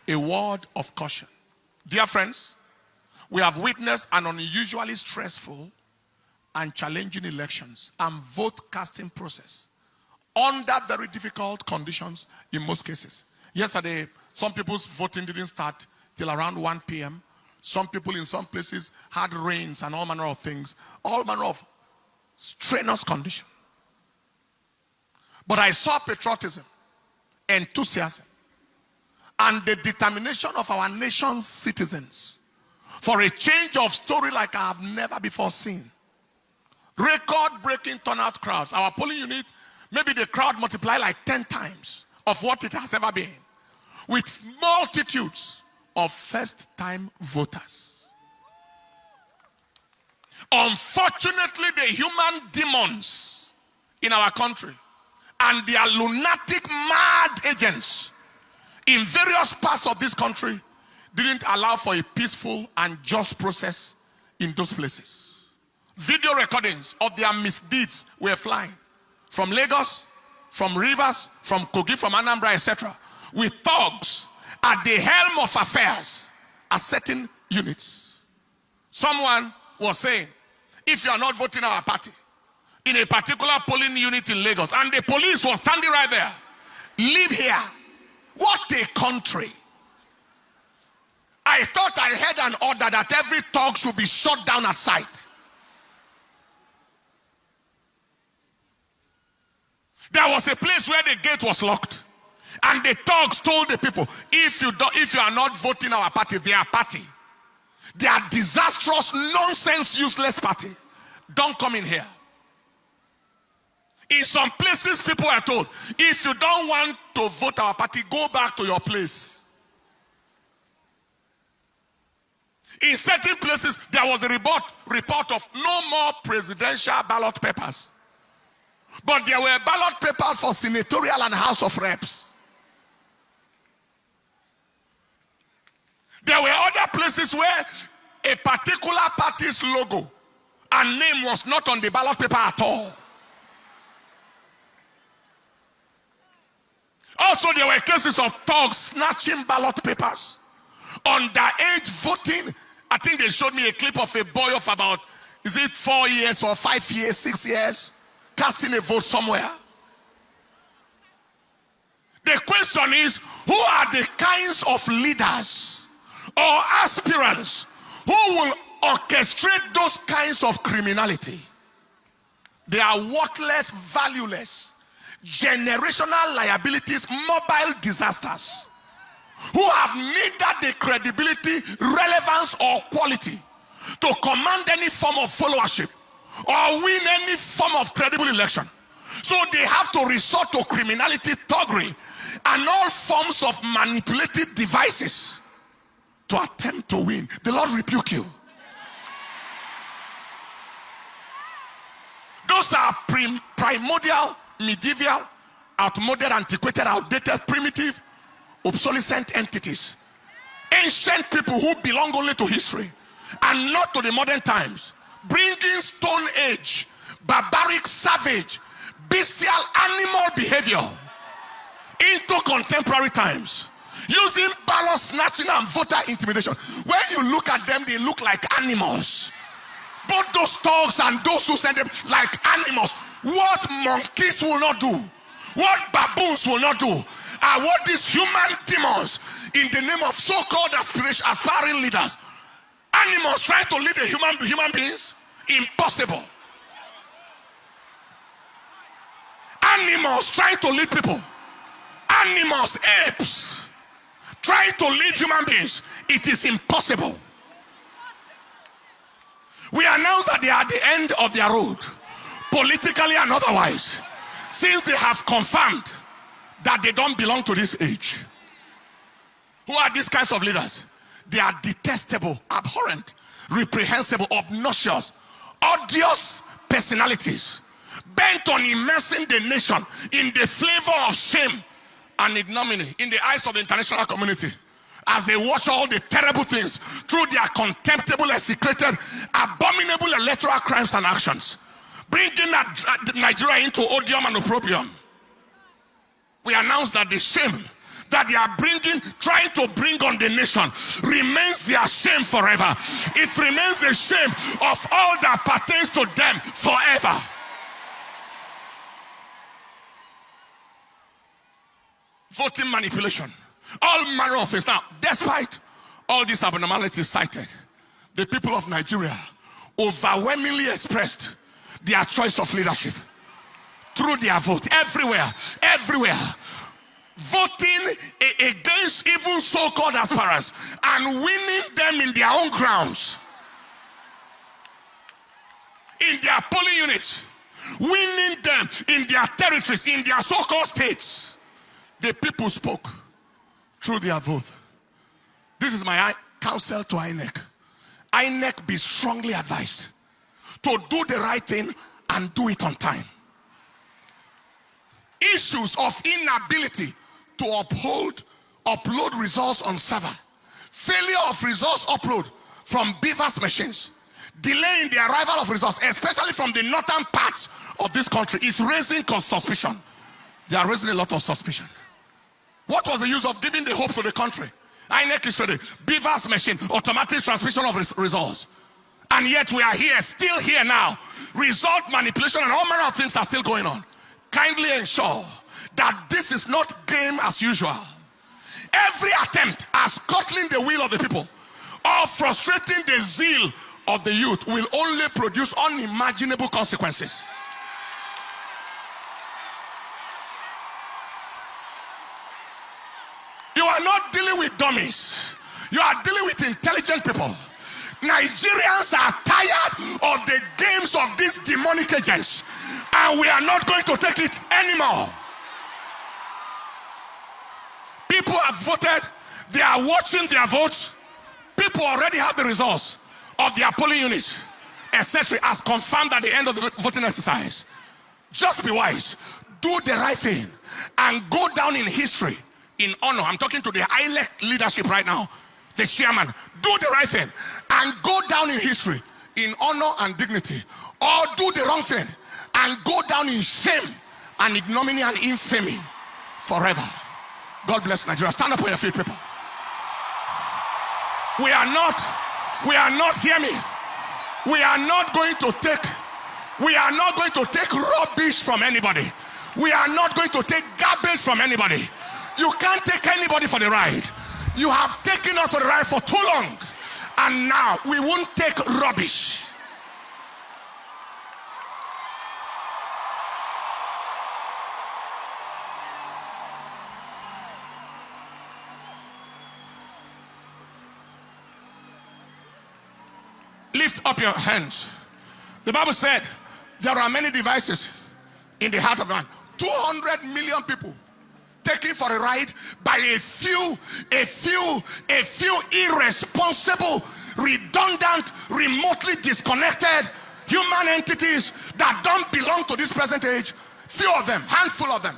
a word of caution. Dear friends, we have witnessed an unusually stressful and challenging elections and vote casting process under very difficult conditions in most cases. Yesterday, some people's voting didn't start till around 1 p.m. Some people in some places had rains and all manner of things, all manner of strenuous condition. But I saw patriotism, enthusiasm, and the determination of our nation's citizens for a change of story like I have never before seen. Record-breaking turnout crowds. Our polling unit, maybe the crowd multiplied like 10 times of what it has ever been, with multitudes of first-time voters. Unfortunately, the human demons in our country and their lunatic, mad agents in various parts of this country didn't allow for a peaceful and just process in those places. Video recordings of their misdeeds were flying from Lagos, from Rivers, from Kogi, from Anambra, etc., with thugs at the helm of affairs at certain units. Someone was saying, if you are not voting our party in a particular polling unit in Lagos, and the police was standing right there, leave here. What a country. I thought I heard an order that every thug should be shot down at sight. There was a place where the gate was locked, and the thugs told the people, if you are not voting our party, their party, their disastrous, nonsense, useless party, don't come in here. In some places, people are told, if you don't want to vote our party, go back to your place. In certain places, there was a report of no more presidential ballot papers. But there were ballot papers for senatorial and House of Reps. There were other places where a particular party's logo and name was not on the ballot paper at all. Also, there were cases of thugs snatching ballot papers. Underage voting. I think they showed me a clip of a boy of about, is it 4 years or 5 years, 6 years, casting a vote somewhere. The question is, who are the kinds of leaders or aspirants who will orchestrate those kinds of criminality? They are worthless, valueless, generational liabilities, mobile disasters, who have neither the credibility, relevance, or quality to command any form of followership or win any form of credible election. So they have to resort to criminality, thuggery, and all forms of manipulative devices to attempt to win. The Lord rebuke you. Those are primordial, medieval, outmoded, antiquated, outdated, primitive, obsolescent entities. Ancient people who belong only to history and not to the modern times. Bringing Stone Age, barbaric, savage, bestial, animal behavior into contemporary times. Using ballot snatching and voter intimidation. When you look at them, they look like animals. Both those dogs and those who send them like animals. What monkeys will not do, what baboons will not do, are what these human demons in the name of so-called aspiring leaders, animals trying to lead the human beings. Impossible. Animals trying to lead people. Animals, apes, trying to lead human beings. It is impossible. We announce that they are at the end of their road, politically and otherwise, since they have confirmed that they don't belong to this age. Who are these kinds of leaders? They are detestable, abhorrent, reprehensible, obnoxious, odious personalities, bent on immersing the nation in the flavor of shame and ignominy in the eyes of the international community, as they watch all the terrible things through their contemptible, execrated, abominable electoral crimes and actions, bringing Nigeria into odium and opprobrium. We announce that the shame that they are trying to bring on the nation remains their shame forever. It remains the shame of all that pertains to them forever. Voting manipulation, all manner of things. Now, despite all these abnormalities cited, the people of Nigeria overwhelmingly expressed their choice of leadership through their vote. Everywhere, voting against even so-called aspirants and winning them in their own grounds, in their polling units, winning them in their territories, in their so-called states. The people spoke through their vote. This is my counsel to Eneche. Eneche, be strongly advised to do the right thing and do it on time. Issues of inability to upload results on server, failure of results upload from beavers machines, delay in the arrival of results, especially from the northern parts of this country, is raising suspicion. They are raising a lot of suspicion. What was the use of giving the hope to the country? Eneche is ready. Beavers machine, automatic transmission of results. And yet we are here, still here now. Result manipulation and all manner of things are still going on. Kindly ensure that this is not game as usual. Every attempt at scuttling the will of the people or frustrating the zeal of the youth will only produce unimaginable consequences. You are not dealing with dummies. You are dealing with intelligent people. Nigerians are tired of the games of these demonic agents, and we are not going to take it anymore. People have voted. They are watching their votes. People already have the results of their polling units, etc., as confirmed at the end of the voting exercise. Just be wise. Do the right thing and go down in history in honor. I'm talking to the Eneche leadership right now, the chairman. Do the right thing and go down in history in honor and dignity, or do the wrong thing and go down in shame and ignominy and infamy forever. God bless Nigeria. Stand up on your feet, people. We are not, hear me. We are not going to take rubbish from anybody. We are not going to take garbage from anybody. You can't take anybody for the ride. You have taken us for the ride for too long, and now we won't take rubbish. Lift up your hands. The Bible said there are many devices in the heart of man. 200 million people taken for a ride by a few irresponsible, redundant, remotely disconnected human entities that don't belong to this present age. Few of them, handful of them,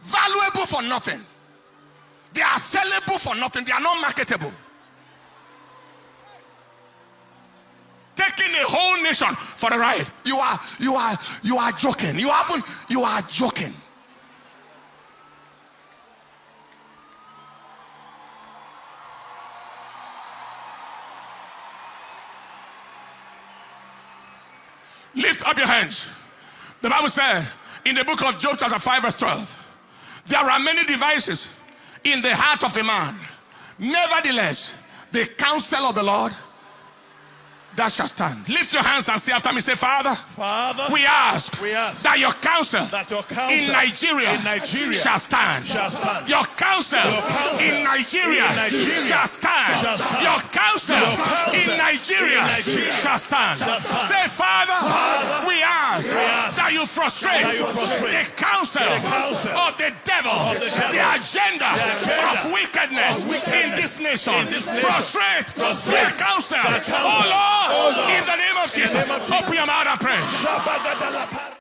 valuable for nothing. They are sellable for nothing. They are not marketable. Taking a whole nation for a ride. You are joking. You are joking. Lift up your hands. The Bible said in the book of Job chapter 5 verse 12, there are many devices in the heart of a man. Nevertheless, the counsel of the Lord, that shall stand. Lift your hands and say after me, say, Father, we ask that your counsel in Nigeria shall stand. Your counsel in Nigeria shall stand. Your counsel in Nigeria shall stand. Say, Father, we ask that you frustrate the counsel of the devil, the agenda of wickedness in this nation. Frustrate their counsel. Oh Lord, in the name of Jesus, open your mouth and pray.